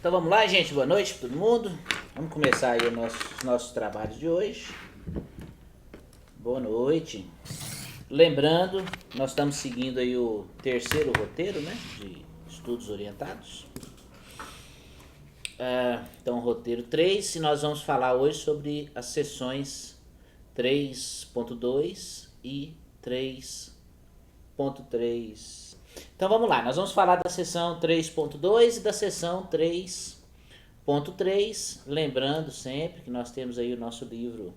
Então vamos lá, gente. Boa noite para todo mundo. Vamos começar aí os nossos trabalhos de hoje. Boa noite. Lembrando, nós estamos seguindo aí o terceiro roteiro, né, de estudos orientados. Então, roteiro 3, e nós vamos falar hoje sobre as sessões 3.2 e 3.3. Então vamos lá, nós vamos falar da sessão 3.2 e da sessão 3.3, lembrando sempre que nós temos aí o nosso livro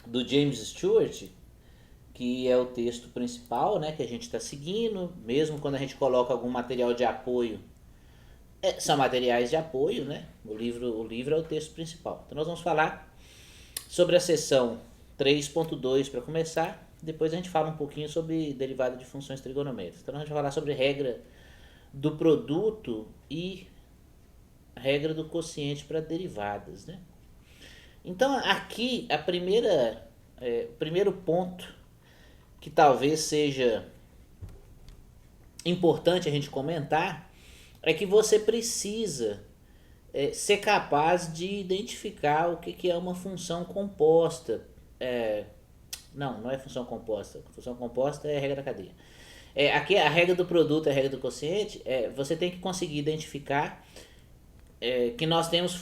do James Stewart, que é o texto principal, né, que a gente está seguindo, mesmo quando a gente coloca algum material de apoio, são materiais de apoio, né, o livro é o texto principal. Então nós vamos falar sobre a sessão 3.2 para começar. Depois a gente fala um pouquinho sobre derivada de funções trigonométricas. Então a gente vai falar sobre regra do produto e regra do quociente para derivadas, né? Então aqui o primeiro ponto que talvez seja importante a gente comentar é que você precisa ser capaz de identificar o que é uma função composta. Não é função composta. Função composta é a regra da cadeia. Aqui a regra do produto e a regra do quociente, você tem que conseguir identificar que nós temos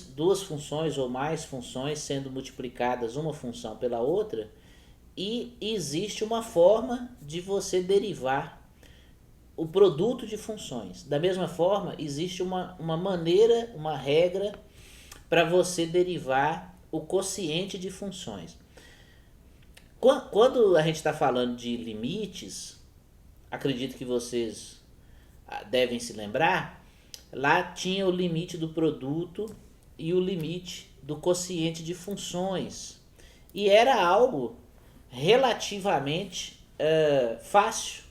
duas funções ou mais funções sendo multiplicadas uma função pela outra, e existe uma forma de você derivar o produto de funções. Da mesma forma, existe uma maneira, uma regra para você derivar o quociente de funções. Quando a gente está falando de limites, acredito que vocês devem se lembrar, lá tinha o limite do produto e o limite do quociente de funções. E era algo relativamente fácil,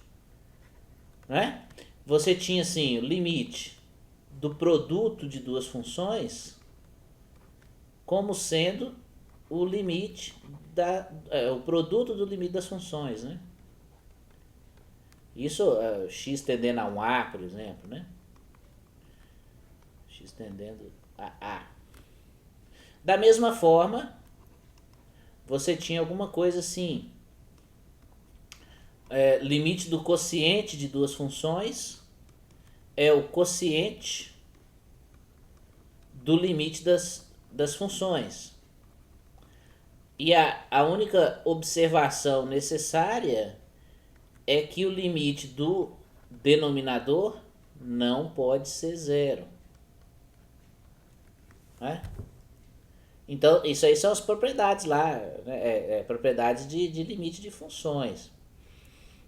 né? Você tinha assim o limite do produto de duas funções como sendo o limite o produto do limite das funções, né? Isso x tendendo a um a, por exemplo, né? X tendendo a a. Da mesma forma, você tinha alguma coisa assim, limite do quociente de duas funções é o quociente do limite das funções. E a única observação necessária é que o limite do denominador não pode ser zero. Né? Então, isso aí são as propriedades lá, né? Propriedades de limite de funções.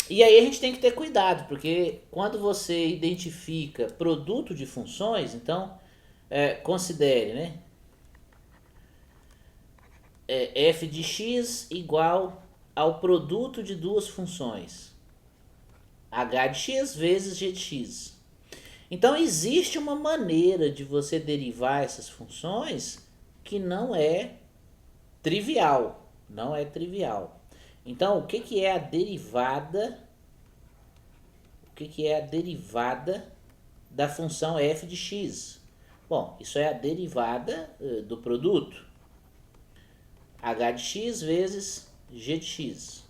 E aí a gente tem que ter cuidado, porque quando você identifica produto de funções, então considere, né? F de x igual ao produto de duas funções, h de x vezes g de x. Então existe uma maneira de você derivar essas funções que não é trivial. Não é trivial. Então o que é a derivada? O que é a derivada da função f de x? Bom, isso é a derivada do produto. H de x vezes g de x.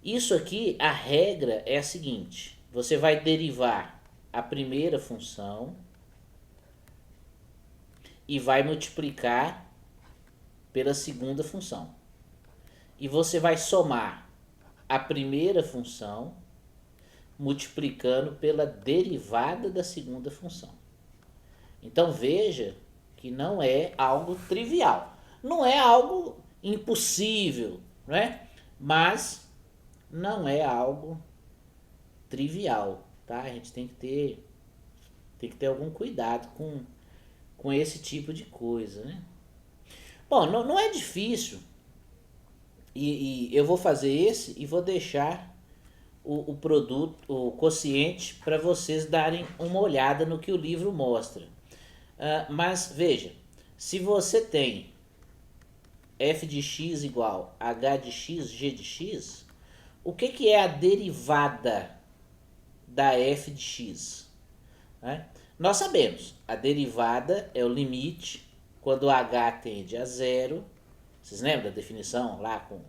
Isso aqui, a regra é a seguinte: você vai derivar a primeira função e vai multiplicar pela segunda função. E você vai somar a primeira função multiplicando pela derivada da segunda função. Então veja que não é algo trivial. Não é algo impossível, né? Mas não é algo trivial, tá? A gente tem que ter algum cuidado com esse tipo de coisa, né? Bom, não é difícil. E eu vou fazer esse e vou deixar o produto, o quociente, para vocês darem uma olhada no que o livro mostra. Mas veja, se você tem f de x igual h de x, g de x, o que é a derivada da f de x? Né? Nós sabemos, a derivada é o limite quando h tende a zero. Vocês lembram da definição lá com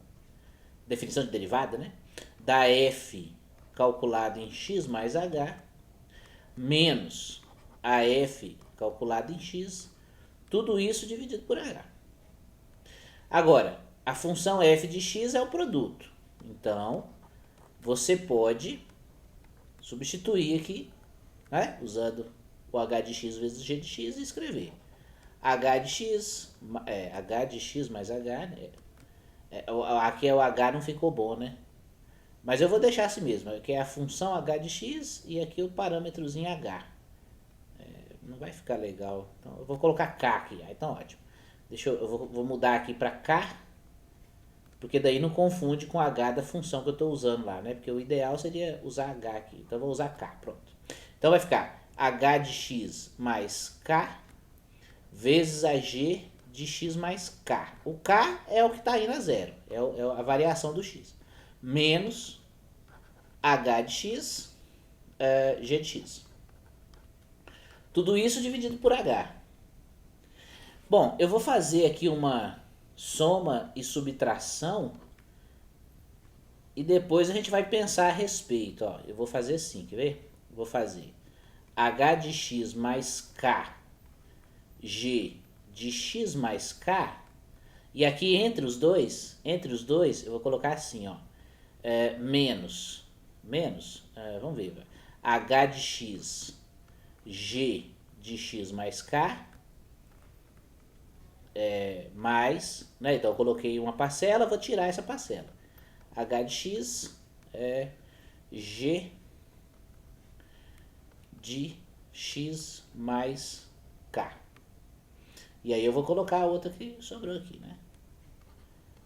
definição de derivada, né? Da f calculado em x mais h menos a f calculado em x, tudo isso dividido por h. Agora, a função f de x é o produto. Então, você pode substituir aqui, né? Usando o h de x vezes g de x e escrever h de x, h de x mais h, né? Aqui é o h, não ficou bom, né? Mas eu vou deixar assim mesmo, que é a função h de x e aqui o parâmetrozinho h. Não vai ficar legal, então eu vou colocar k aqui, então ótimo. Eu vou mudar aqui para k, porque daí não confunde com h da função que eu estou usando lá, né? Porque o ideal seria usar h aqui, então eu vou usar k, pronto. Então vai ficar h de x mais k vezes a g de x mais k. O k é o que está indo a zero, é a variação do x. Menos h de x, g de x. Tudo isso dividido por h. Bom, eu vou fazer aqui uma soma e subtração e depois a gente vai pensar a respeito. Ó, eu vou fazer assim, quer ver? Vou fazer h de x mais k, g de x mais k, e aqui entre os dois eu vou colocar assim, ó, menos, vamos ver, h de x, g de x mais k, mais, né? Então eu coloquei uma parcela, vou tirar essa parcela. H de x é g de x mais k. E aí eu vou colocar a outra que sobrou aqui, né?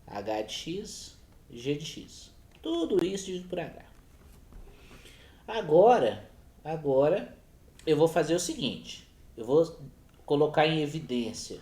H de x, g de x. Tudo isso dividido por h. Agora eu vou fazer o seguinte. Eu vou colocar em evidência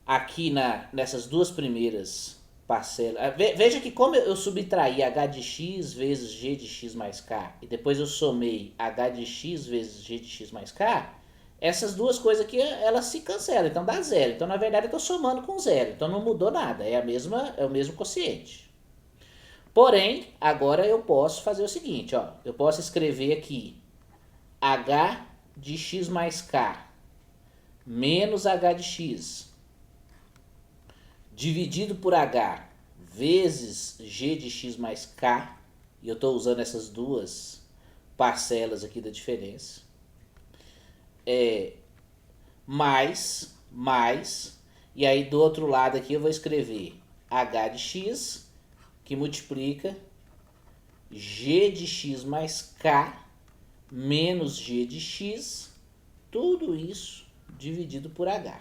aqui nessas duas primeiras parcelas. Veja que como eu subtraí h de x vezes g de x mais k e depois eu somei h de x vezes g de x mais k, essas duas coisas aqui elas se cancelam, então dá zero. Então na verdade eu estou somando com zero, então não mudou nada, é o mesmo quociente. Porém, agora eu posso fazer o seguinte, ó, eu posso escrever aqui h de x mais k menos h de x dividido por h vezes g de x mais k, e eu estou usando essas duas parcelas aqui da diferença, mais, e aí do outro lado aqui eu vou escrever h de x, que multiplica g de x mais k menos g de x, tudo isso dividido por h.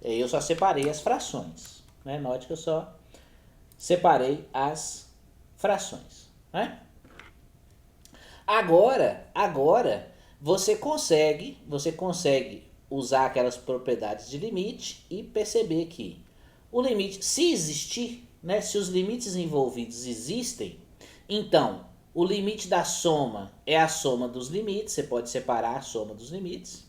E aí eu só separei as frações, né? Note que eu só separei as frações, né? Agora você consegue usar aquelas propriedades de limite e perceber que o limite, se existir, né, se os limites envolvidos existem, então o limite da soma é a soma dos limites, você pode separar a soma dos limites.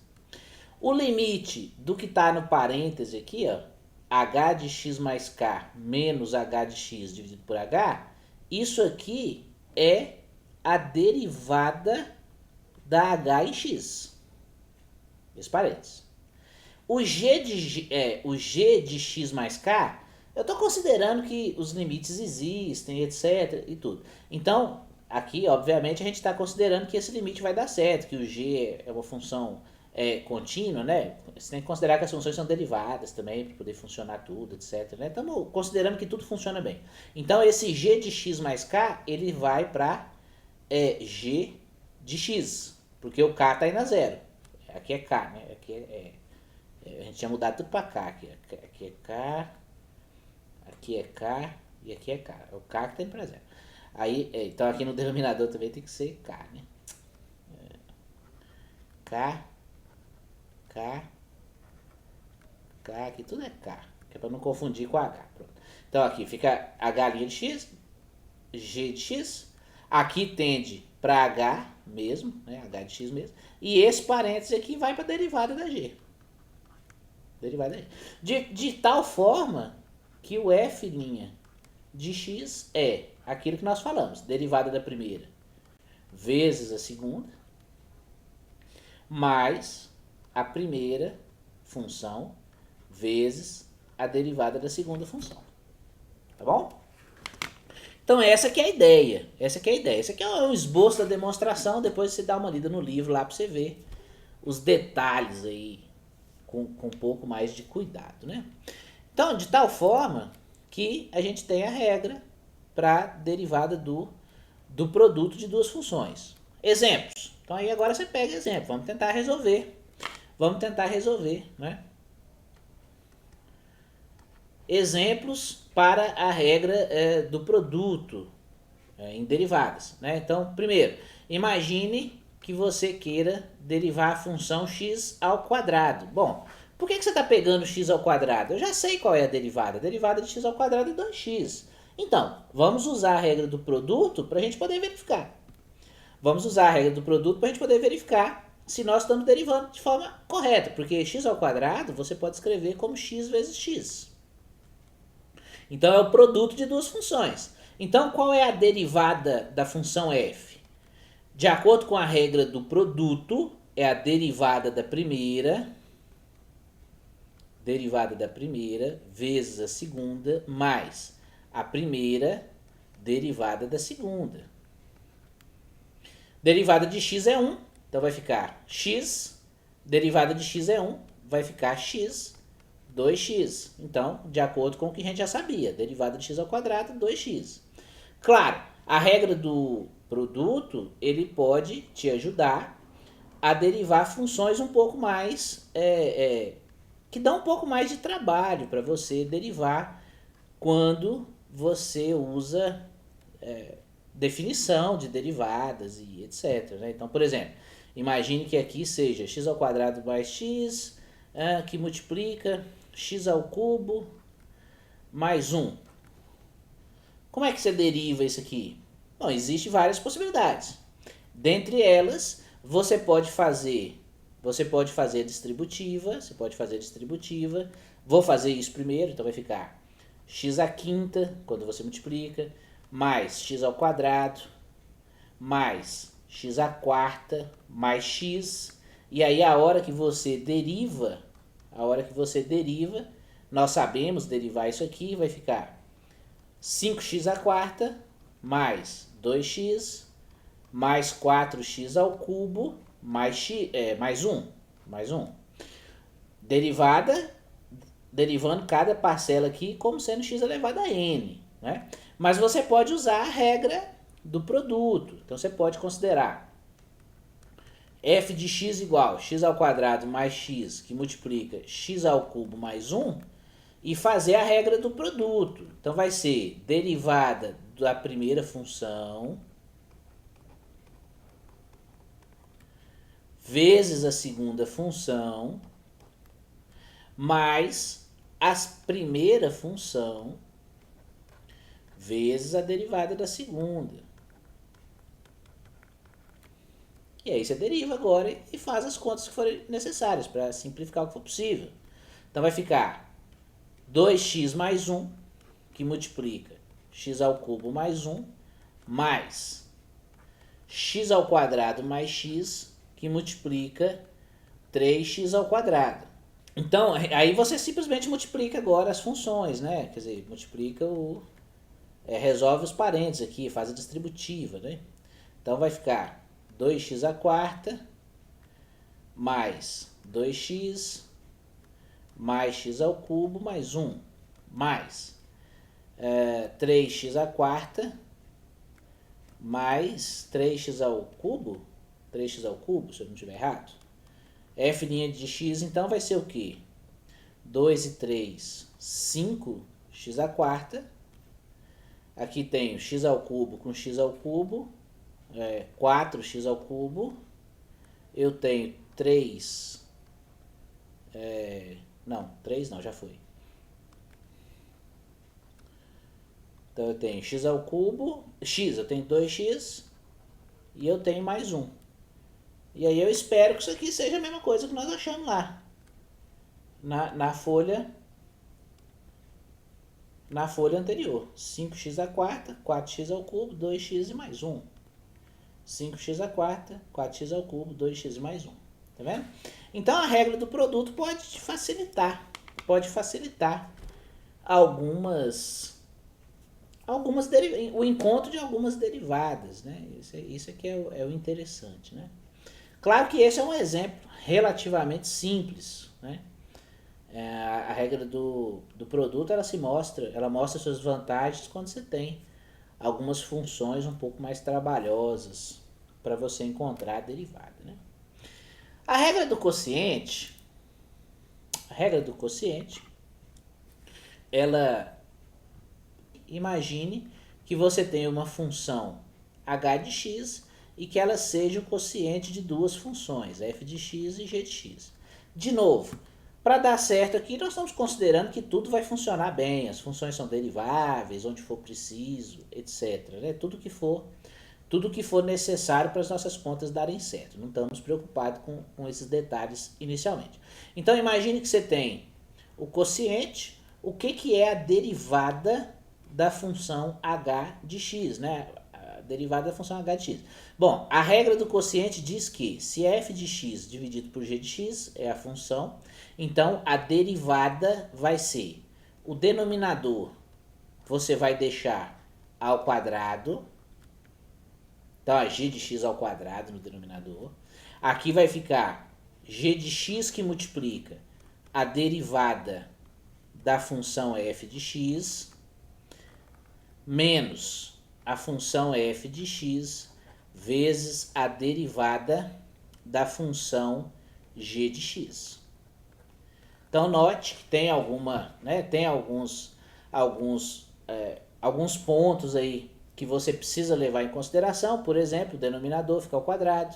O limite do que está no parêntese aqui, ó, h de x mais k menos h de x dividido por h, isso aqui é a derivada da h em x. Esse parênteses. O g de x mais k, eu estou considerando que os limites existem, etc. e tudo. Então, aqui, obviamente, a gente está considerando que esse limite vai dar certo, que o g é uma função contínua, né? Você tem que considerar que as funções são derivadas também, para poder funcionar tudo, etc. Né? Estamos considerando que tudo funciona bem. Então, esse g de x mais k, ele vai para g de x, porque o k está indo a zero. Aqui é k, né? Aqui a gente tinha mudado tudo para k. Aqui é k, aqui é k e aqui é k. É o k que está indo para zero. Aí, então aqui no denominador também tem que ser k, né? K, aqui tudo é k, que é para não confundir com h. Pronto. Então aqui fica h' de x, g de x, aqui tende para h mesmo, né, h de x mesmo, e esse parênteses aqui vai para a derivada da g. Derivada da g. De tal forma que o f' de x é aquilo que nós falamos, derivada da primeira vezes a segunda, mais a primeira função vezes a derivada da segunda função. Tá bom? Então essa que é a ideia. Essa que é a ideia. Esse aqui é um esboço da demonstração, depois você dá uma lida no livro lá para você ver os detalhes aí com um pouco mais de cuidado, né? Então, de tal forma que a gente tem a regra para derivada do produto de duas funções. Exemplos. Então aí agora você pega exemplo. Vamos tentar resolver. Né? Exemplos para a regra do produto em derivadas. Né? Então, primeiro, imagine que você queira derivar a função x ao quadrado. Bom, por que você está pegando x ao quadrado? Eu já sei qual é a derivada. A derivada de x ao quadrado é 2x. Então, vamos usar a regra do produto para a gente poder verificar. Se nós estamos derivando de forma correta, porque x ao quadrado você pode escrever como x vezes x. Então é o produto de duas funções. Então qual é a derivada da função f? De acordo com a regra do produto, é a derivada da primeira vezes a segunda mais a primeira derivada da segunda. Derivada de x é 1, então vai ficar x, derivada de x é 1, vai ficar x, 2x. Então, de acordo com o que a gente já sabia, derivada de x ao quadrado, 2x. Claro, a regra do produto, ele pode te ajudar a derivar funções um pouco mais, que dão um pouco mais de trabalho para você derivar quando você usa definição de derivadas e etc. Né? Então, por exemplo, imagine que aqui seja x ao quadrado mais x, que multiplica x ao cubo mais 1. Como é que você deriva isso aqui? Bom, existem várias possibilidades. Dentre elas, você pode fazer distributiva, Vou fazer isso primeiro, então vai ficar x à quinta, quando você multiplica, mais x ao quadrado, mais x à quarta, mais x. E aí a hora que você deriva, nós sabemos derivar isso aqui, vai ficar 5x à quarta, mais 2x, mais 4x ao cubo, mais 1. Derivando cada parcela aqui como sendo x elevado a n. Né? Mas você pode usar a regra do produto. Então você pode considerar f de x igual x ao quadrado mais x, que multiplica x ao cubo mais 1, e fazer a regra do produto. Então vai ser derivada da primeira função vezes a segunda função mais a primeira função vezes a derivada da segunda. E aí você deriva agora e faz as contas que forem necessárias para simplificar o que for possível. Então vai ficar 2x mais 1, que multiplica x ao cubo mais 1, mais x ao quadrado mais x, que multiplica 3x ao quadrado. Então, aí você simplesmente multiplica agora as funções, né? Quer dizer, multiplica resolve os parênteses aqui, faz a distributiva, né? Então vai ficar 2x à quarta, mais 2x, mais x ao cubo, mais 1, mais 3x à quarta, mais 3x ao cubo, se eu não estiver errado. F' de x, então, vai ser o quê? 2 e 3, 5x à quarta. Aqui tenho x ao cubo com x ao cubo, 4x ao cubo. Eu tenho 3, não, 3 não, já foi. Então eu tenho x ao cubo, eu tenho 2x, e eu tenho mais 1. E aí eu espero que isso aqui seja a mesma coisa que nós achamos lá. Na folha anterior. 5x à quarta, 4x ao cubo, 2x e mais 1. 5x à quarta, 4x ao cubo, 2x e mais 1. Tá vendo? Então a regra do produto pode te facilitar. Pode facilitar o encontro de algumas derivadas, né? Isso aqui é o interessante, né? Claro que esse é um exemplo relativamente simples, né? A regra do produto ela mostra suas vantagens quando você tem algumas funções um pouco mais trabalhosas para você encontrar a derivada, né? A regra do quociente, ela imagine que você tem uma função h de x e que ela seja o quociente de duas funções, f de x e g de x. De novo, para dar certo aqui, nós estamos considerando que tudo vai funcionar bem, as funções são deriváveis, onde for preciso, etc. Né? Tudo que for necessário para as nossas contas darem certo. Não estamos preocupados com esses detalhes inicialmente. Então imagine que você tem o quociente, o que é a derivada da função h de x, né? A derivada da função h de x. Bom, a regra do quociente diz que se f de x dividido por g de x é a função, então a derivada vai ser o denominador, você vai deixar ao quadrado, então a g de x ao quadrado no denominador. Aqui vai ficar g de x que multiplica a derivada da função f de x menos a função f de x vezes a derivada da função g de x. Então note que tem alguns pontos aí que você precisa levar em consideração. Por exemplo, o denominador fica ao quadrado,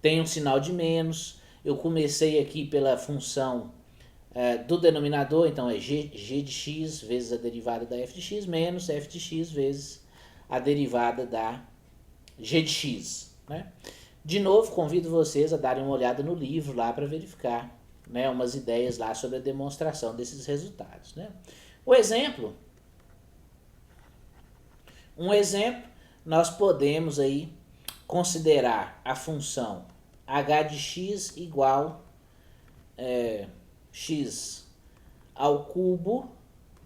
tem um sinal de menos. Eu comecei aqui pela função do denominador, então é g de x vezes a derivada da f de x menos f de x vezes a derivada da g de x. Né? De novo, convido vocês a darem uma olhada no livro lá para verificar, né, umas ideias lá sobre a demonstração desses resultados. Né? Um exemplo, nós podemos aí considerar a função h de x igual x ao cubo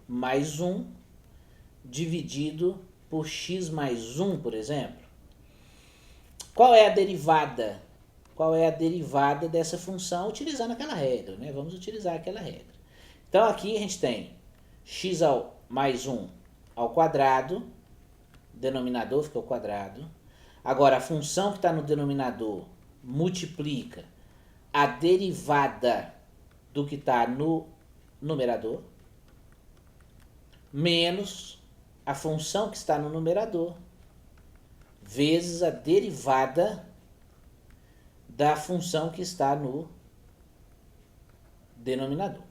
mais 1 dividido por x mais 1, por exemplo. Qual é a derivada? Qual é a derivada dessa função utilizando aquela regra, né? Vamos utilizar aquela regra. Então aqui a gente tem x ao mais 1 ao quadrado, denominador fica ao quadrado. Agora a função que está no denominador multiplica a derivada do que está no numerador menos a função que está no numerador vezes a derivada da função que está no denominador.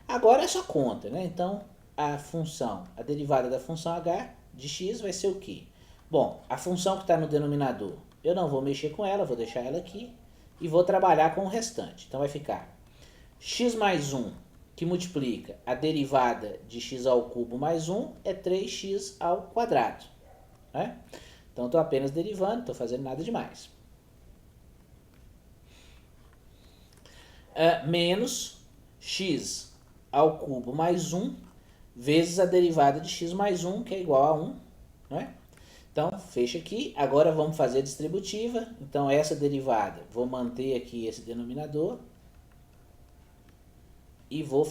Agora é só conta, né? Então, a derivada da função h de x vai ser o quê? Bom, a função que está no denominador, eu não vou mexer com ela, vou deixar ela aqui e vou trabalhar com o restante. Então vai ficar x mais 1, que multiplica a derivada de x ao cubo mais 1, é 3x ao quadrado. Né? Então estou apenas derivando, não estou fazendo nada demais. Menos x ao cubo mais 1 vezes a derivada de x mais 1, que é igual a 1. Né? Então, fecha aqui. Agora vamos fazer a distributiva. Então, essa derivada, vou manter aqui esse denominador e vou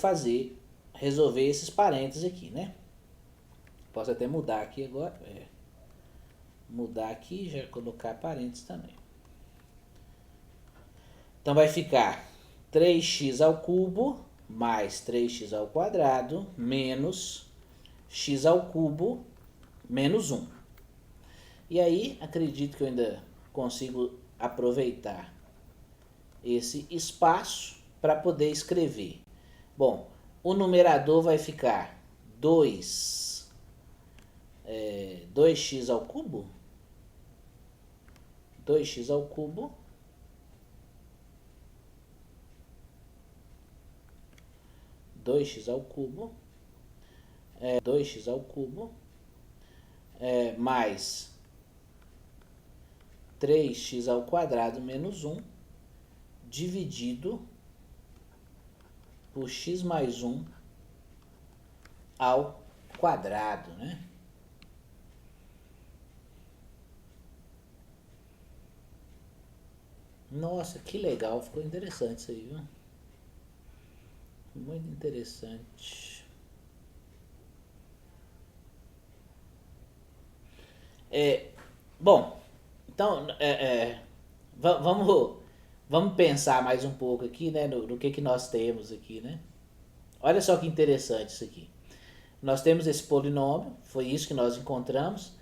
resolver esses parênteses aqui, né? Posso até mudar aqui agora. Mudar aqui e já colocar parênteses também. Então, vai ficar 3x ao cubo mais 3x ao quadrado menos x ao cubo menos 1. E aí, acredito que eu ainda consigo aproveitar esse espaço para poder escrever. Bom, o numerador vai ficar 2x ao cubo? 2x ao cubo mais 3x ao quadrado menos 1 dividido por x mais 1 ao quadrado, né? Nossa, que legal, ficou interessante isso aí, viu? Muito interessante. Bom, então, vamos pensar mais um pouco aqui, né, no que nós temos aqui, né? Olha só que interessante isso aqui. Nós temos esse polinômio, foi isso que nós encontramos,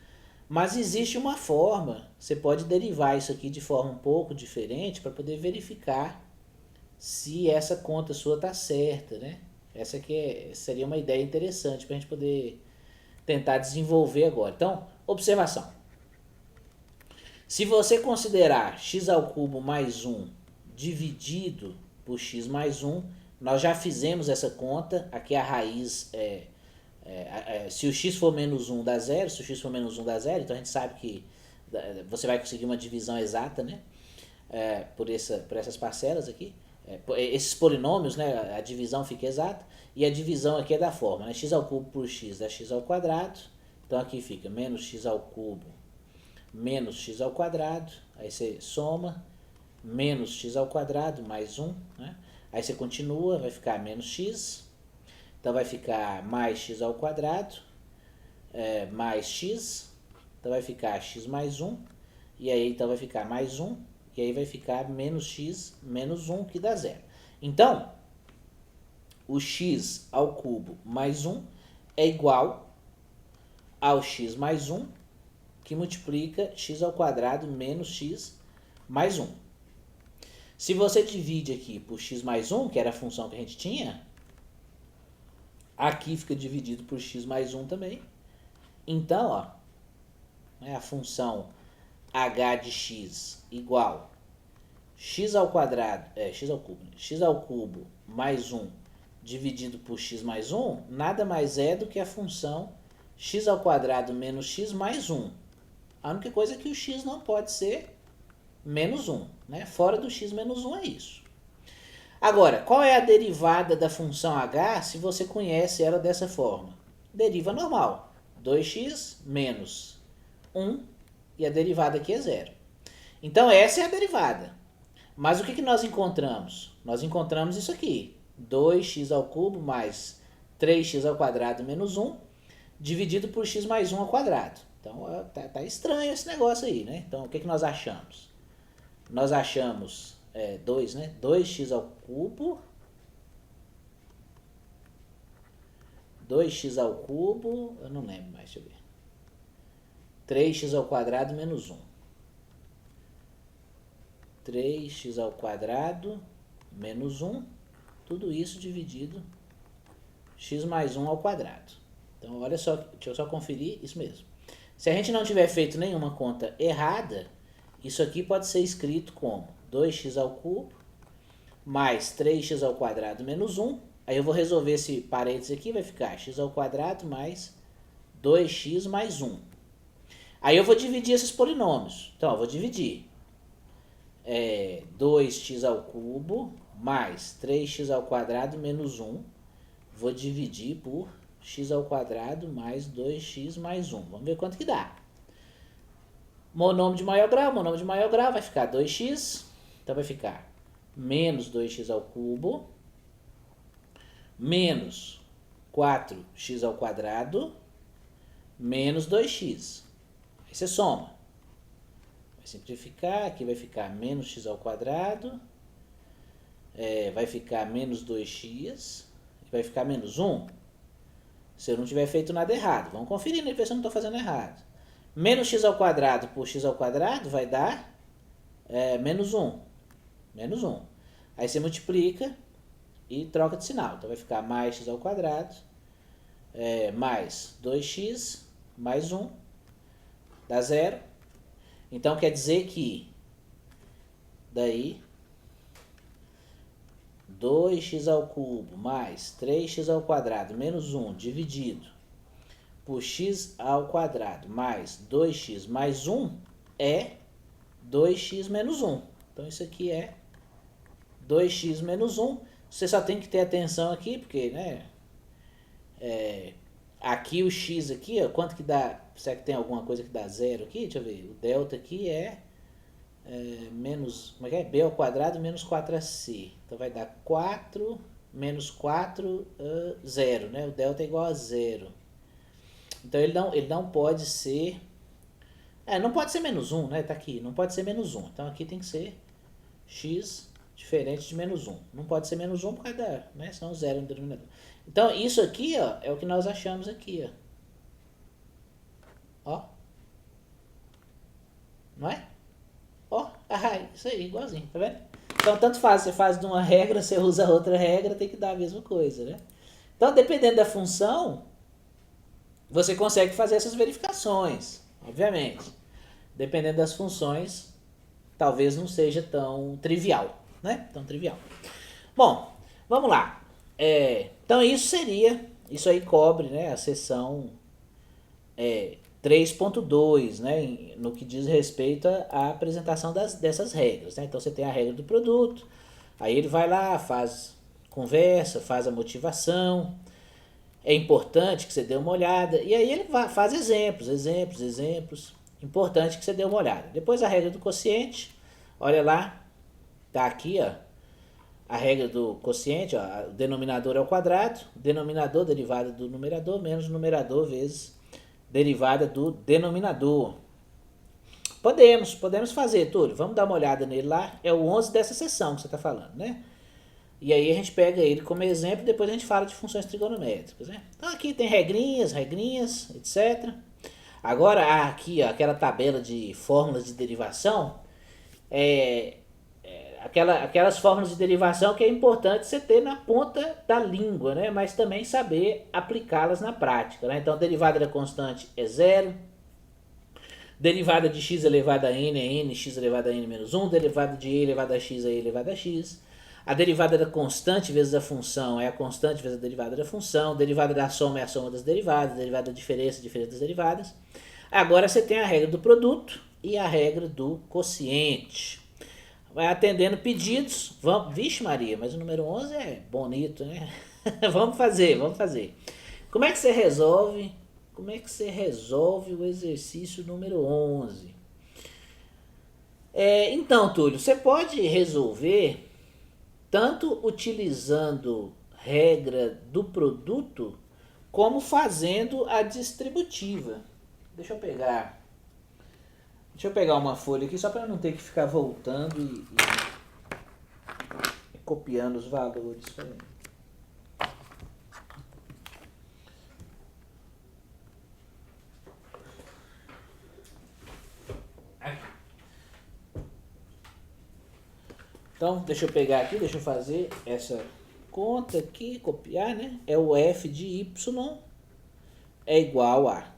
mas existe uma forma, você pode derivar isso aqui de forma um pouco diferente para poder verificar se essa conta sua está certa, né? Essa aqui seria uma ideia interessante para a gente poder tentar desenvolver agora. Então, observação. Se você considerar x ao cubo mais 1 dividido por x mais 1, nós já fizemos essa conta, aqui a raiz se o x for menos 1 dá 0, se o x for menos 1 dá 0, então a gente sabe que você vai conseguir uma divisão exata, né? Por essas parcelas aqui. Esses polinômios, né? A divisão fica exata. E a divisão aqui é da forma, né? X ao cubo por x dá x ao quadrado. Então aqui fica menos x ao cubo menos x ao quadrado. Aí você soma menos x ao quadrado mais 1, né? Aí você continua, vai ficar menos x. Então vai ficar mais x ao quadrado mais x. Então vai ficar x mais 1. E aí então vai ficar mais 1. E aí vai ficar menos x menos 1, que dá 0. Então, o x ao cubo mais 1 é igual ao x mais 1, que multiplica x ao quadrado menos x mais 1. Se você divide aqui por x mais 1, que era a função que a gente tinha, aqui fica dividido por x mais 1 também. Então, ó, a função h de x igual x ao quadrado, x ao cubo mais 1 dividido por x mais 1, nada mais é do que a função x ao quadrado menos x mais 1. A única coisa é que o x não pode ser menos 1, né? Fora do x menos 1 é isso. Agora, qual é a derivada da função h se você conhece ela dessa forma? Deriva normal, 2x menos 1, e a derivada aqui é 0. Então, essa é a derivada. Mas o que nós encontramos? Nós encontramos isso aqui, 2x ao cubo mais 3x ao quadrado menos 1, dividido por x mais 1 ao quadrado. Então, tá estranho esse negócio aí, né? Então, o que nós achamos? Nós achamos 2, né? 2x ao cubo, 2x ao cubo, eu não lembro mais, deixa eu ver. 3x ao quadrado menos 1. 3x ao quadrado menos 1, tudo isso dividido x mais 1 ao quadrado. Então, olha só, deixa eu só conferir, isso mesmo. Se a gente não tiver feito nenhuma conta errada, isso aqui pode ser escrito como 2x ao cubo mais 3x ao quadrado menos 1. Aí eu vou resolver esse parênteses aqui, vai ficar x ao quadrado mais 2x mais 1. Aí eu vou dividir esses polinômios. Então, eu vou dividir 2x ao cubo mais 3x ao quadrado menos 1. Vou dividir por x ao quadrado mais 2x mais 1. Vamos ver quanto que dá. Monômio de maior grau, vai ficar 2x. Então vai ficar menos 2x ao cubo menos 4x ao quadrado menos 2x. Aí você soma. Vai simplificar, aqui vai ficar menos x ao quadrado, vai ficar menos 2x, vai ficar menos 1. Se eu não tiver feito nada errado, vamos conferir, né, ver se eu não estou fazendo errado. Menos x ao quadrado por x ao quadrado vai dar menos 1. Menos 1. Aí você multiplica e troca de sinal. Então vai ficar mais x ao quadrado mais 2x mais 1 dá 0. Então quer dizer que Daí 2x ao cubo mais 3x ao quadrado menos 1 dividido por x ao quadrado mais 2x mais 1 é 2x menos 1. Então isso aqui é 2x menos 1. Você só tem que ter atenção aqui, porque, né, aqui o x aqui, ó, quanto que dá? Será que tem alguma coisa que dá zero aqui? Deixa eu ver. O delta aqui é menos, como é que é? B ao quadrado menos 4ac. Então vai dar 4 menos 4, 0, né? O delta é igual a 0. Então ele não pode ser... não pode ser menos 1, né? Tá aqui, não pode ser menos 1. Então aqui tem que ser x diferente de menos 1. Não pode ser menos 1 por causa da... né? Senão 0 no denominador. Então isso aqui, ó, é o que nós achamos aqui, ó. Ó. Não é? Ó, isso aí, igualzinho, tá vendo? Então tanto faz, você faz de uma regra, você usa outra regra, tem que dar a mesma coisa, né? Então dependendo da função, você consegue fazer essas verificações, obviamente. Dependendo das funções, talvez não seja tão trivial, né? Tão trivial. Bom, vamos lá. Então isso aí cobre, né, a seção 3.2, né, no que diz respeito à apresentação dessas regras, né? Então você tem a regra do produto, aí ele vai lá, faz conversa, faz a motivação, é importante que você dê uma olhada, e aí ele faz exemplos, importante que você dê uma olhada. Depois a regra do quociente, olha lá, tá aqui, ó, a regra do quociente, ó, o denominador ao quadrado, denominador derivada do numerador, menos numerador vezes derivada do denominador. Podemos fazer, Túlio, vamos dar uma olhada nele lá, é o 11 dessa seção que você está falando, né? E aí a gente pega ele como exemplo e depois a gente fala de funções trigonométricas, né? Então aqui tem regrinhas, etc. Agora aqui, ó, aquela tabela de fórmulas de derivação, aquelas fórmulas de derivação que é importante você ter na ponta da língua, né? Mas também saber aplicá-las na prática, né? Então a derivada da constante é 0, derivada de x elevado a n é n, x elevado a n menos 1, derivada de e elevado a x é e elevado a x. A derivada da constante vezes a função é a constante vezes a derivada da função. Derivada da soma é a soma das derivadas. Derivada da diferença das derivadas. Agora você tem a regra do produto e a regra do quociente. Vai atendendo pedidos. Vixe Maria, mas o número 11 é bonito, né? vamos fazer. Como é que você resolve o exercício número 11? Então, Túlio, você pode resolver tanto utilizando regra do produto, como fazendo a distributiva. Deixa eu pegar uma folha aqui, só para não ter que ficar voltando e copiando os valores. Então, deixa eu pegar aqui, deixa eu fazer essa conta aqui, copiar, né? É o f de y é igual a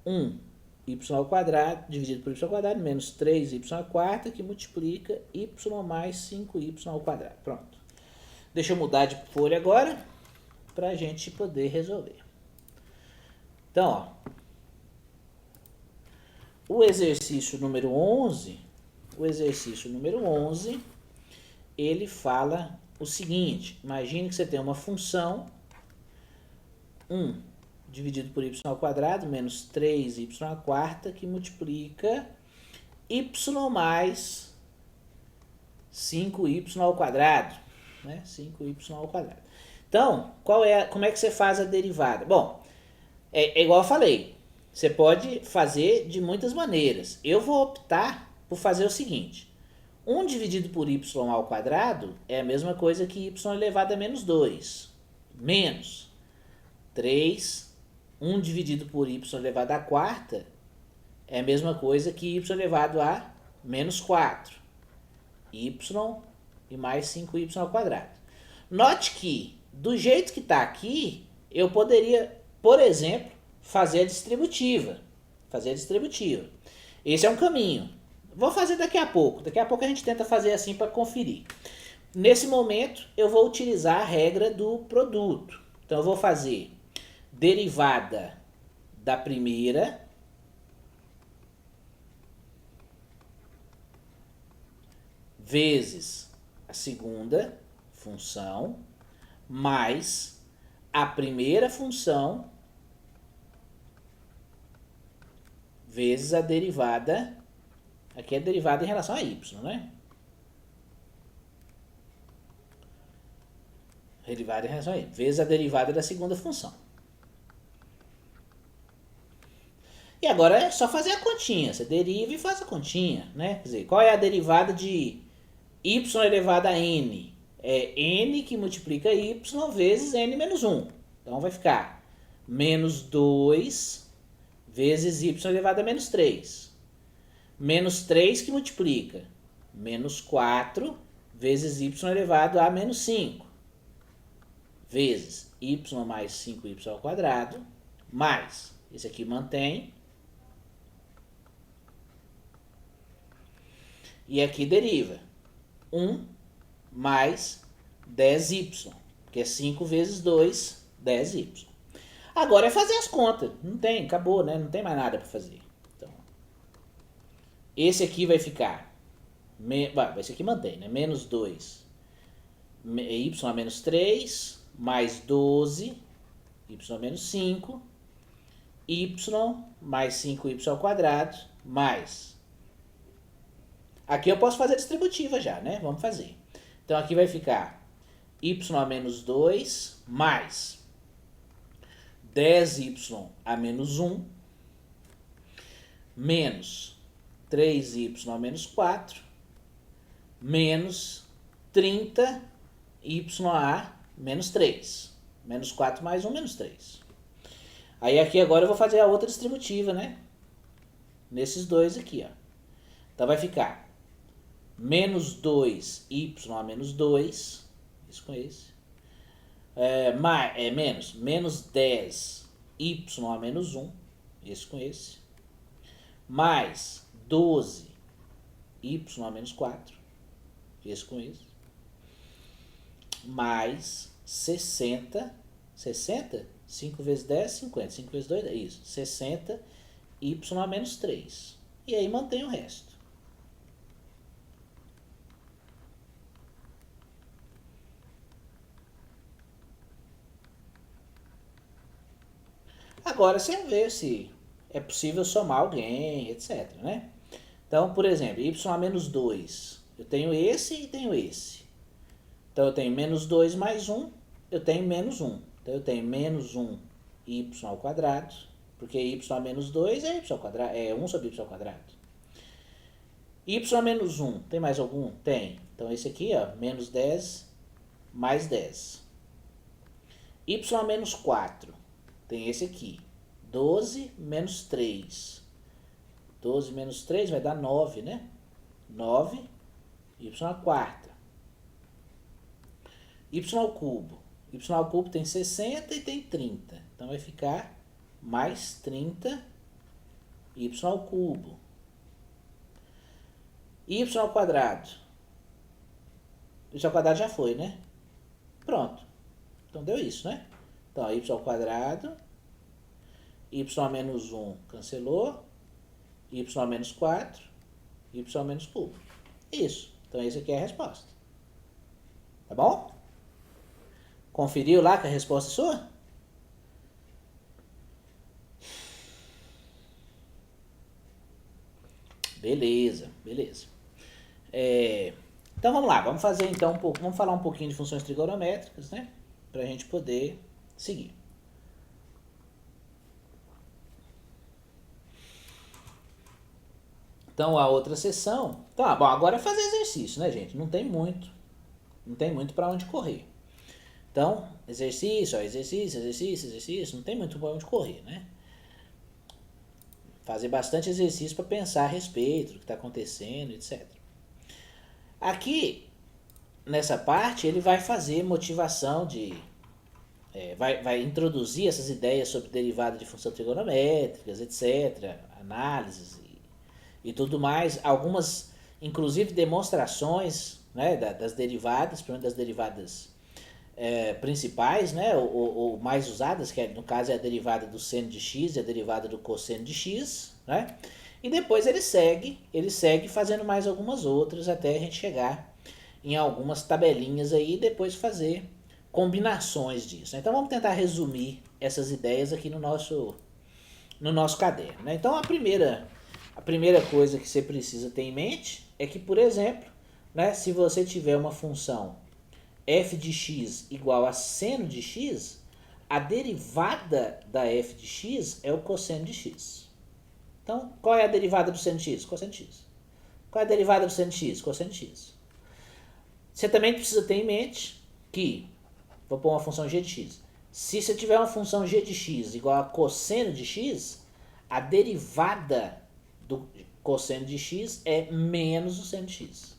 1y ao quadrado dividido por y ao quadrado menos 3y à quarta, que multiplica y mais 5y ao quadrado. Pronto. Deixa eu mudar de folha agora para a gente poder resolver. Então, ó, o exercício número 11, ele fala o seguinte: imagine que você tem uma função 1 dividido por y ao quadrado menos 3y à quarta, que multiplica y mais 5y ao quadrado, né? 5y ao quadrado. Então, como é que você faz a derivada? Bom, é igual eu falei, você pode fazer de muitas maneiras. Eu vou optar por fazer o seguinte: 1 dividido por y ao quadrado é a mesma coisa que y elevado a menos 2, menos 3, 1 dividido por y elevado à quarta é a mesma coisa que y elevado a menos 4, y e mais 5y ao quadrado. Note que, do jeito que está aqui, eu poderia, por exemplo, fazer a distributiva. Esse é um caminho. Vou fazer daqui a pouco. Daqui a pouco a gente tenta fazer assim para conferir. Nesse momento, eu vou utilizar a regra do produto. Então, eu vou fazer derivada da primeira vezes a segunda função mais a primeira função vezes a derivada. Aqui é derivada em relação a y, né? Derivada em relação a y, vezes a derivada da segunda função. E agora é só fazer a continha. Você deriva e faz a continha, né? Quer dizer, qual é a derivada de y elevado a n? É n que multiplica y vezes n menos 1. Então vai ficar menos 2 vezes y elevado a menos 3. Menos 3 que multiplica menos 4 vezes y elevado a menos 5. Vezes y mais 5y ao quadrado, mais, esse aqui mantém, e aqui deriva 1 mais 10y, que é 5 vezes 2, 10y. Agora é fazer as contas, não tem, acabou, né? Não tem mais nada para fazer. Então, esse aqui vai ficar, esse aqui mantém, né? Menos 2, y a menos 3, mais 12, y menos 5, y mais 5y ao quadrado, mais. Aqui eu posso fazer a distributiva já, né? Vamos fazer. Então aqui vai ficar y a menos 2, mais 10y a menos 1, menos 3y a menos 4, menos 30y a menos 3. Menos 4 mais 1, menos 3. Aí aqui agora eu vou fazer a outra distributiva, né? Nesses dois aqui, ó. Então vai ficar menos 2y a menos 2, isso com esse. Menos 10y a menos 1, esse com esse. Mais 12y a menos 4, esse com esse. Mais 60, 5 vezes 10, 50, 5 vezes 2 é isso, 60y a menos 3. E aí mantém o resto. Agora você vê se é possível somar alguém, etc, né? Então, por exemplo, y a menos 2, eu tenho esse e tenho esse. Então eu tenho menos 2 mais 1, eu tenho menos 1. Então eu tenho menos 1y ao quadrado, porque y a menos 2 é y ao quadrado, é 1 sobre y ao quadrado. Y a menos 1, tem mais algum? Tem. Então esse aqui, ó, menos 10 mais 10. Y a menos 4, tem esse aqui, 12 menos 3. 12 menos 3 vai dar 9, né? 9, y à quarta. Y ao cubo. Y ao cubo tem 60 e tem 30. Então vai ficar mais 30 y ao cubo. Y ao quadrado. Y ao quadrado já foi, né? Pronto. Então deu isso, né? Então y ao quadrado, y a menos 1 cancelou, y a menos 4, y a menos cubo. Isso. Então essa aqui é a resposta. Tá bom? Conferiu lá que a resposta é sua? Beleza, beleza. Então vamos lá, vamos fazer então vamos falar um pouquinho de funções trigonométricas, né? Para a gente poder seguir. Então a outra seção, tá bom, agora é fazer exercício, né, gente? Não tem muito para onde correr. Então, exercício, ó, exercício, não tem muito para onde correr, né? Fazer bastante exercício para pensar a respeito do que está acontecendo, etc. Aqui, nessa parte, ele vai fazer motivação de... vai introduzir essas ideias sobre derivada de função trigonométricas, etc. Análises e tudo mais. Algumas, inclusive, demonstrações, né, das derivadas, pelo menos das derivadas principais, né, ou mais usadas, que no caso é a derivada do seno de x e a derivada do cosseno de x, né? E depois ele segue fazendo mais algumas outras até a gente chegar em algumas tabelinhas aí e depois fazer combinações disso. Então vamos tentar resumir essas ideias aqui no nosso caderno, né? Então a primeira coisa que você precisa ter em mente é que, por exemplo, né, se você tiver uma função f de x igual a seno de x, a derivada da f de x é o cosseno de x. Então, qual é a derivada do seno de x? Cosseno de x. Qual é a derivada do seno de x? Cosseno de x. Você também precisa ter em mente que, vou pôr uma função g de x, se você tiver uma função g de x igual a cosseno de x, a derivada do cosseno de x é menos o seno de x.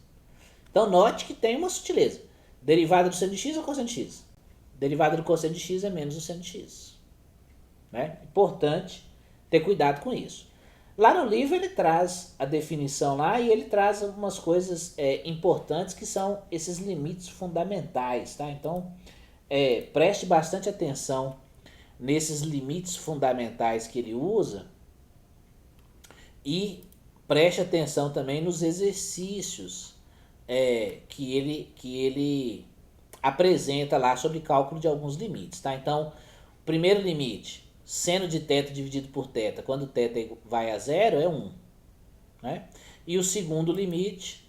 Então, note que tem uma sutileza. Derivada do seno de x ou cosseno de x? Derivada do cosseno de x é menos o seno de x. Né? Importante ter cuidado com isso. Lá no livro ele traz a definição lá e ele traz algumas coisas importantes que são esses limites fundamentais, tá? Então, preste bastante atenção nesses limites fundamentais que ele usa e preste atenção também nos exercícios que ele apresenta lá sobre cálculo de alguns limites, tá? Então, primeiro limite, seno de θ dividido por θ, quando θ vai a zero, é 1. Né? E o segundo limite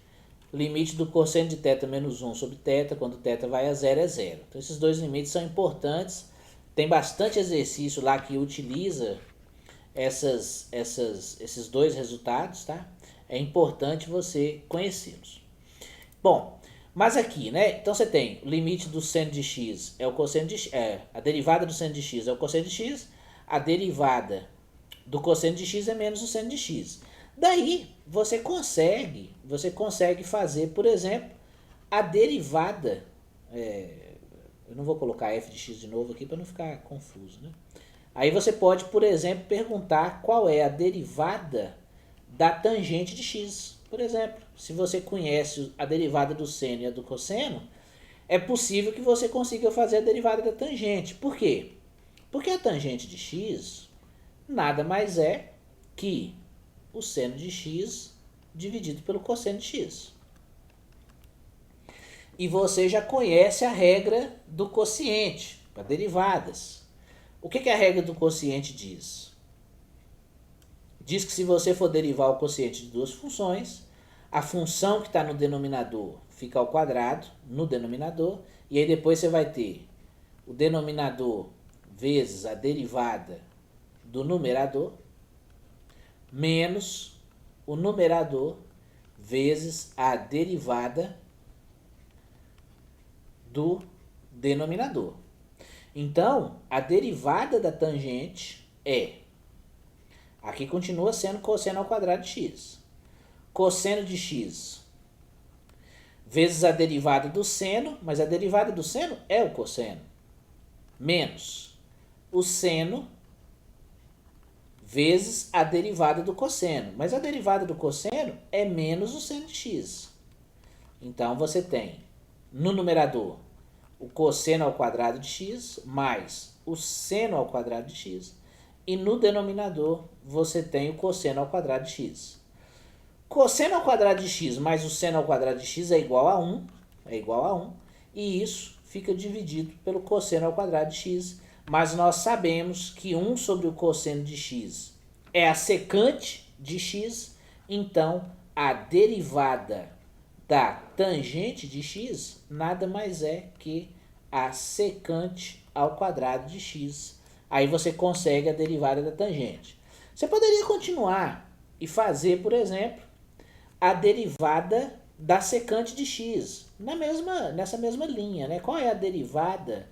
do cosseno de θ menos 1 sobre θ, quando θ vai a zero, é 0. Então, esses dois limites são importantes. Tem bastante exercício lá que utiliza esses dois resultados, tá? É importante você conhecê-los. Bom, mas aqui, né? Então você tem o limite do seno de x é o cosseno de x, a derivada do seno de x é o cosseno de x, a derivada do cosseno de x é menos o seno de x. Daí você consegue fazer, por exemplo, a derivada. Eu não vou colocar f de x de novo aqui para não ficar confuso, né? Aí você pode, por exemplo, perguntar qual é a derivada da tangente de x. Por exemplo, se você conhece a derivada do seno e a do cosseno, é possível que você consiga fazer a derivada da tangente. Por quê? Porque a tangente de x nada mais é que o seno de x dividido pelo cosseno de x. E você já conhece a regra do quociente para derivadas. O que a regra do quociente diz? Diz que se você for derivar o quociente de duas funções, a função que está no denominador fica ao quadrado no denominador, e aí depois você vai ter o denominador vezes a derivada do numerador, menos o numerador vezes a derivada do denominador. Então, a derivada da tangente aqui continua sendo cosseno ao quadrado de x. Cosseno de x vezes a derivada do seno, mas a derivada do seno é o cosseno, menos o seno vezes a derivada do cosseno. Mas a derivada do cosseno é menos o seno de x. Então, você tem no numerador o cosseno ao quadrado de x mais o seno ao quadrado de x. E no denominador, você tem o cosseno ao quadrado de x. Cosseno ao quadrado de x mais o seno ao quadrado de x é igual a 1. E isso fica dividido pelo cosseno ao quadrado de x. Mas nós sabemos que 1 sobre o cosseno de x é a secante de x. Então, a derivada da tangente de x nada mais é que a secante ao quadrado de x. Aí você consegue a derivada da tangente. Você poderia continuar e fazer, por exemplo, a derivada da secante de x nessa mesma linha, né? Qual é a derivada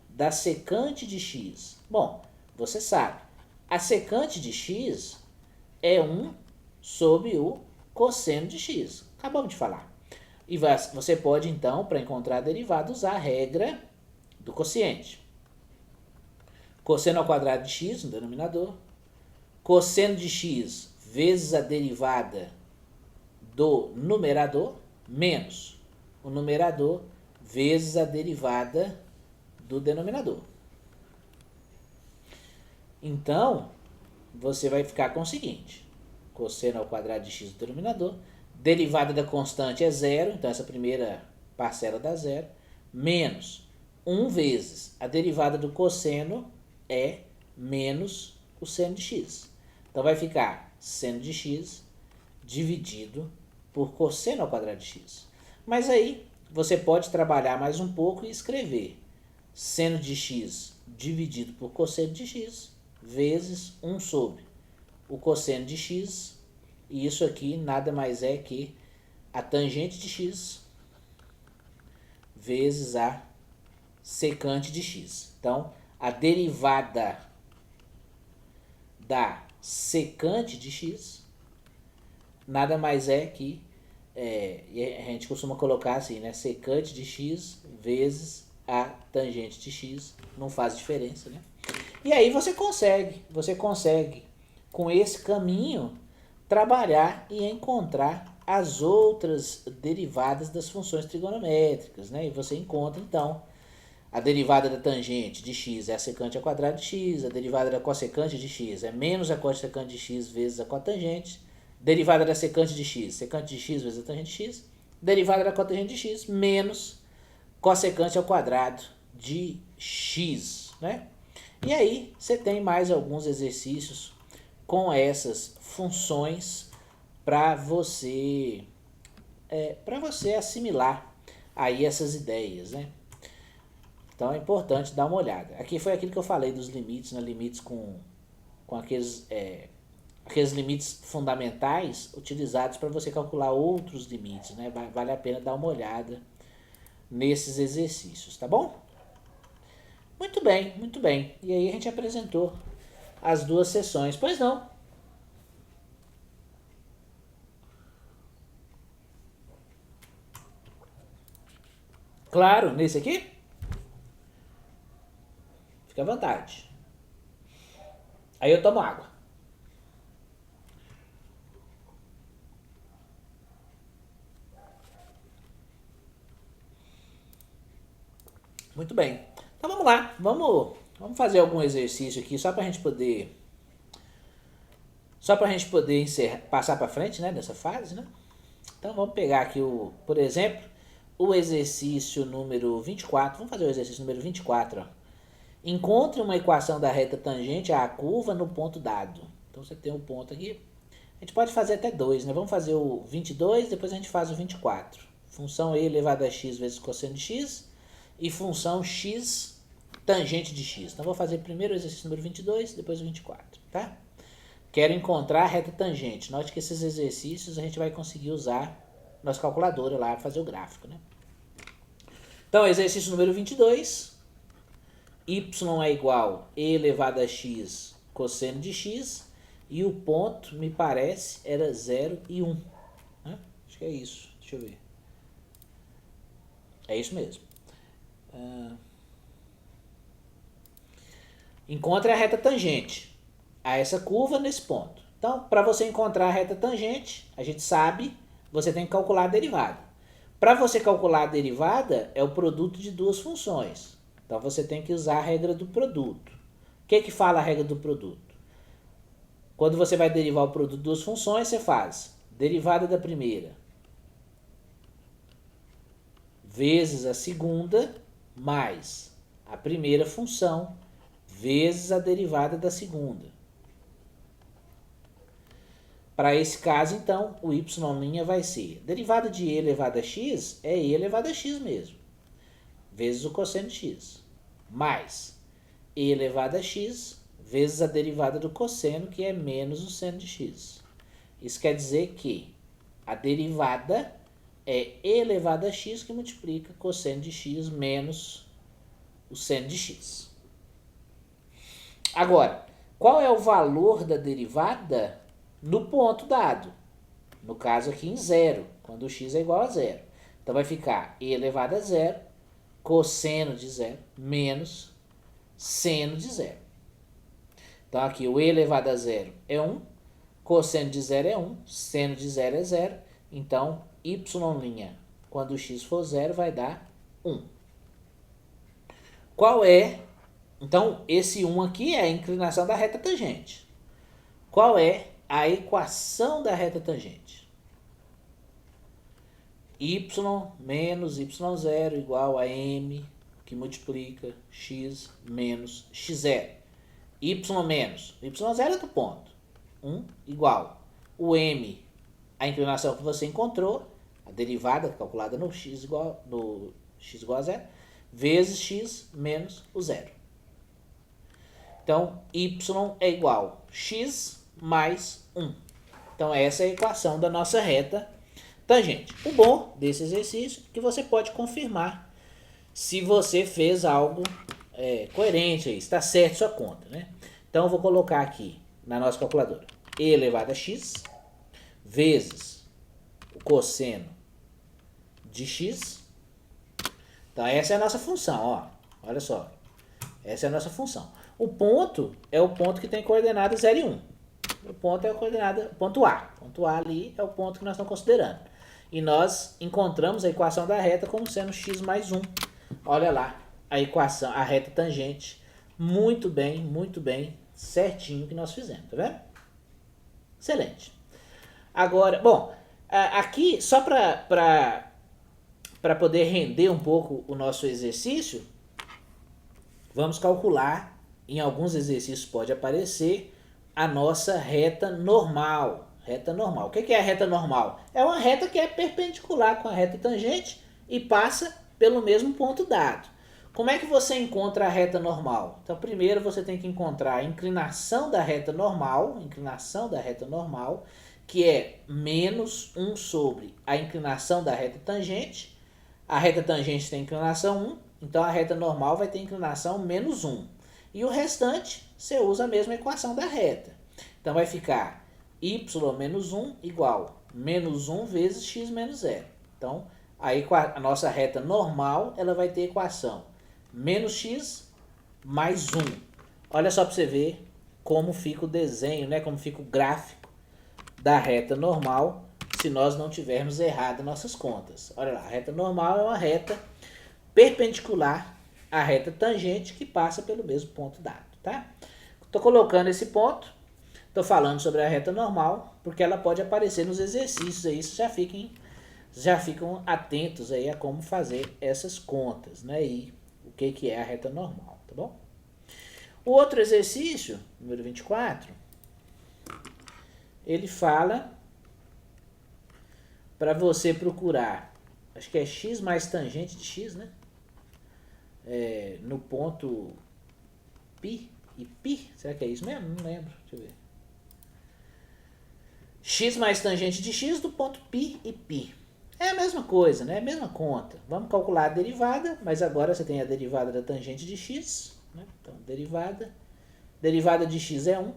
da secante de x? Bom, você sabe, a secante de x é 1 sobre o cosseno de x. Acabamos de falar. E você pode, então, para encontrar a derivada, usar a regra do quociente. Cosseno ao quadrado de x no denominador, cosseno de x vezes a derivada do numerador menos o numerador vezes a derivada do denominador. Então, você vai ficar com o seguinte: cosseno ao quadrado de x do denominador, derivada da constante é zero, então essa primeira parcela dá zero, menos 1 vezes a derivada do cosseno é menos o seno de x. Então vai ficar seno de x dividido por cosseno ao quadrado de x. Mas aí você pode trabalhar mais um pouco e escrever seno de x dividido por cosseno de x vezes 1 sobre o cosseno de x, e isso aqui nada mais é que a tangente de x vezes a secante de x. Então, a derivada da secante de x nada mais é que, a gente costuma colocar assim, né? Secante de x vezes a tangente de x, não faz diferença, né? E aí você consegue com esse caminho trabalhar e encontrar as outras derivadas das funções trigonométricas, né? E você encontra então a derivada da tangente de x é a secante ao quadrado de x, a derivada da cossecante de x é menos a cossecante de x vezes a cotangente, derivada da secante de x, secante de x vezes a tangente de x, derivada da cotangente de x menos cossecante ao quadrado de x, né? E aí você tem mais alguns exercícios com essas funções para você assimilar aí essas ideias, né? Então é importante dar uma olhada. Aqui foi aquilo que eu falei dos limites, né? Limites com aqueles limites fundamentais utilizados para você calcular outros limites, né? Vale a pena dar uma olhada nesses exercícios, tá bom? Muito bem, muito bem. E aí a gente apresentou as duas sessões. Pois não? Claro, nesse aqui? Fica à vontade. Aí eu tomo água. Muito bem. Então vamos lá. Vamos fazer algum exercício aqui só para a gente poder passar para frente, né, dessa fase, né? Então vamos pegar aqui por exemplo, o exercício número 24. Vamos fazer o exercício número 24, ó. Encontre uma equação da reta tangente à curva no ponto dado. Então você tem um ponto aqui. A gente pode fazer até dois, né? Vamos fazer o 22, depois a gente faz o 24. Função e elevado a x vezes cosseno de x e função x tangente de x. Então vou fazer primeiro o exercício número 22, depois o 24, tá? Quero encontrar a reta tangente. Note que esses exercícios a gente vai conseguir usar nossa calculadora lá para fazer o gráfico, né? Então, exercício número 22. Y é igual a e elevado a x cosseno de x. E o ponto, me parece, era 0 e 1. Né? Acho que é isso. Deixa eu ver. É isso mesmo. Encontre a reta tangente a essa curva nesse ponto. Então, para você encontrar a reta tangente, a gente sabe, você tem que calcular a derivada. Para você calcular a derivada, é o produto de duas funções. Então, você tem que usar a regra do produto. O que fala a regra do produto? Quando você vai derivar o produto de duas funções, você faz derivada da primeira vezes a segunda mais a primeira função vezes a derivada da segunda. Para esse caso, então, o y' vai ser derivada de e elevado a x, é e elevado a x mesmo, vezes o cosseno de x, mais e elevado a x vezes a derivada do cosseno, que é menos o seno de x. Isso quer dizer que a derivada é e elevado a x que multiplica cosseno de x menos o seno de x. Agora, qual é o valor da derivada no ponto dado? No caso aqui em zero, quando o x é igual a zero. Então vai ficar e elevado a zero, cosseno de zero, menos seno de zero. Então aqui o e elevado a zero é 1, Cosseno de 0 é 1, seno de 0 é 0, então y', quando o x for 0, vai dar 1. Qual é, então esse 1 aqui é a inclinação da reta tangente. Qual é a equação da reta tangente? Y menos y0 igual a m, que multiplica x menos x0. Y menos y0 é do ponto. 1 igual o m, a inclinação que você encontrou, a derivada calculada no x igual a 0, vezes x menos o 0. Então, y é igual a x mais 1. Então, essa é a equação da nossa reta tangente. O bom desse exercício é que você pode confirmar se você fez algo coerente, aí, está certo sua conta, né? Então, eu vou colocar aqui na nossa calculadora e elevado a x vezes o cosseno de x. Então, essa é a nossa função, ó. Olha só. Essa é a nossa função. O ponto é o ponto que tem coordenada 0 e 1. O ponto é a coordenada, ponto A. O ponto A ali é o ponto que nós estamos considerando. E nós encontramos a equação da reta como sendo x mais 1. Olha lá a equação, a reta tangente. Muito bem, certinho que nós fizemos, tá vendo? Excelente. Agora, bom, aqui só para poder render um pouco o nosso exercício, vamos calcular, em alguns exercícios pode aparecer, a nossa reta normal. Reta normal. O que é a reta normal? É uma reta que é perpendicular com a reta tangente e passa pelo mesmo ponto dado. Como é que você encontra a reta normal? Então, primeiro você tem que encontrar a inclinação da reta normal, que é menos 1 sobre a inclinação da reta tangente. A reta tangente tem inclinação 1, então a reta normal vai ter inclinação menos 1. E o restante, você usa a mesma equação da reta. Então vai ficar y menos 1 igual menos 1 vezes x menos 0. Então, a nossa reta normal, ela vai ter equação menos x mais 1. Olha só para você ver como fica o desenho, né? Como fica o gráfico da reta normal, se nós não tivermos errado nossas contas. Olha lá, a reta normal é uma reta perpendicular à reta tangente que passa pelo mesmo ponto dado, tá? Estou colocando esse ponto, estou falando sobre a reta normal, porque ela pode aparecer nos exercícios aí, já ficam atentos aí a como fazer essas contas, né? E o que é a reta normal, tá bom? O outro exercício, número 24, ele fala para você procurar, acho que é x mais tangente de x, né? No ponto π e π, será que é isso mesmo? Não lembro, deixa eu ver. X mais tangente de x do ponto π e π. É a mesma coisa, né? É a mesma conta. Vamos calcular a derivada, mas agora você tem a derivada da tangente de x, né? Então, derivada de x é 1.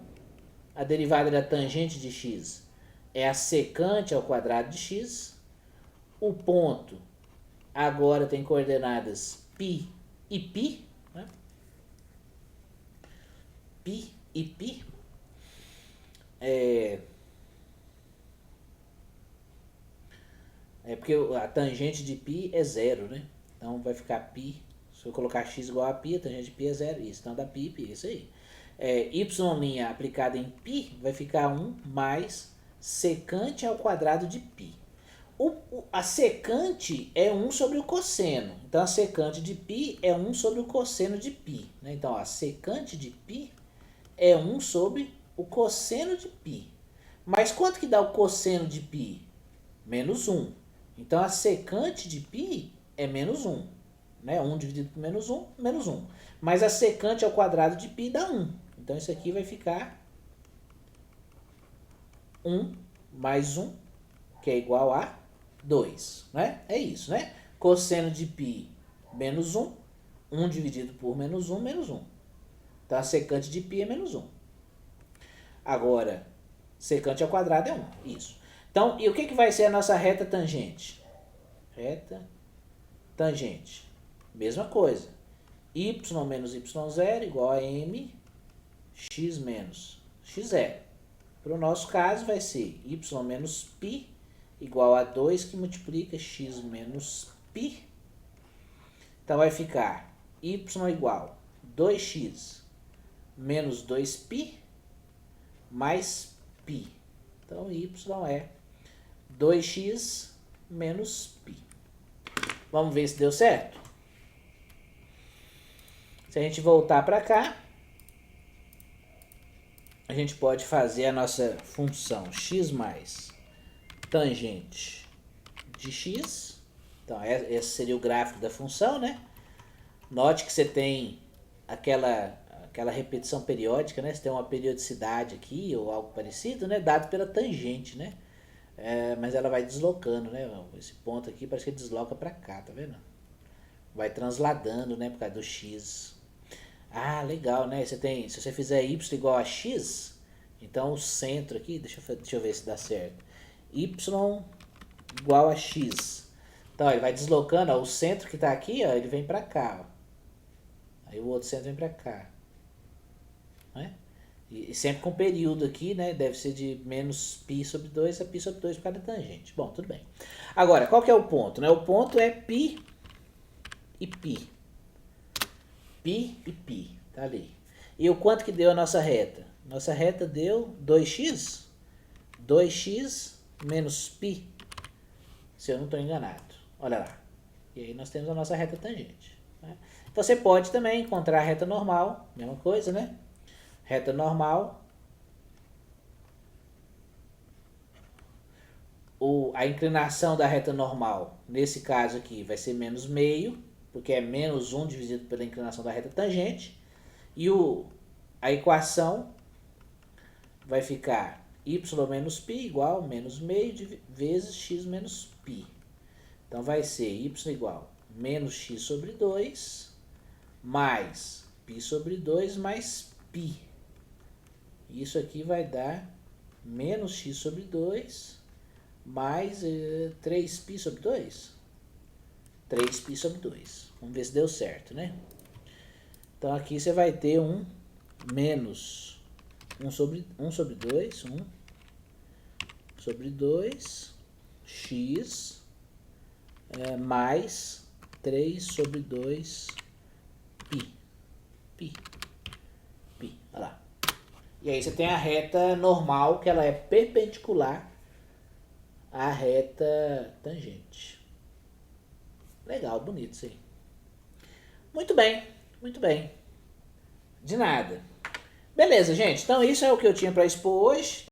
A derivada da tangente de x é a secante ao quadrado de x. O ponto agora tem coordenadas π e π, né? Π e π. Porque a tangente de π é 0, né? Então vai ficar π. Se eu colocar x igual a π, a tangente de π é 0. Isso, então dá π e π, isso aí. Y' aplicada em π vai ficar 1 mais secante ao quadrado de π. A secante é 1 sobre o cosseno. Então a secante de π é 1 sobre o cosseno de π, né? Então a secante de π é 1 sobre o cosseno de π. Mas quanto que dá o cosseno de π? Menos 1. Então a secante de π é menos 1. Né? 1 dividido por menos 1, menos 1. Mas a secante ao quadrado de π dá 1. Então isso aqui vai ficar 1 mais 1, que é igual a 2. Né? É isso, né? Cosseno de π menos 1. 1 dividido por menos 1, menos 1. Então a secante de π é menos 1. Agora, secante ao quadrado é 1. Isso. Então, e o que vai ser a nossa reta tangente? Reta tangente. Mesma coisa. Y menos y0 igual a m x menos x0. Para o nosso caso vai ser y menos π igual a 2 que multiplica x menos π. Então vai ficar y igual 2x menos 2π mais π. Então y é 2x menos π. Vamos ver se deu certo? Se a gente voltar para cá, a gente pode fazer a nossa função x mais tangente de x. Então esse seria o gráfico da função, né? Note que você tem aquela repetição periódica, né? Você tem uma periodicidade aqui ou algo parecido, né? Dado pela tangente, né? Mas ela vai deslocando, né? Esse ponto aqui parece que ele desloca para cá, tá vendo? Vai transladando, né? Por causa do x. Ah, legal, né? Se você fizer y igual a x, então o centro aqui, deixa eu ver se dá certo. Y igual a x. Então ele vai deslocando, ó, o centro que está aqui, ó, ele vem para cá, ó. Aí o outro centro vem para cá, né? E sempre com período aqui, né? Deve ser de menos π sobre 2 a π sobre 2 por causa da tangente. Bom, tudo bem. Agora, qual que é o ponto, né? O ponto é π e π. π e π, tá ali. E o quanto que deu a nossa reta? Nossa reta deu 2x. 2x menos π, se eu não estou enganado. Olha lá. E aí nós temos a nossa reta tangente, né? Você pode também encontrar a reta normal, mesma coisa, né? Reta normal. A inclinação da reta normal, nesse caso aqui, vai ser menos meio, porque é menos 1 dividido pela inclinação da reta tangente. E a equação vai ficar y menos π igual a menos meio vezes x menos π. Então vai ser y igual a menos x sobre 2 mais π sobre 2 mais π. Isso aqui vai dar menos x sobre 2 mais 3π sobre 2. 3π sobre 2. Vamos ver se deu certo, né? Então aqui você vai ter um menos 1 sobre 2, 1 sobre 2, x mais 3 sobre 2 π. Π. Olha lá. E aí você tem a reta normal, que ela é perpendicular à reta tangente. Legal, bonito isso aí. Muito bem, muito bem. De nada. Beleza, gente. Então isso é o que eu tinha para expor hoje.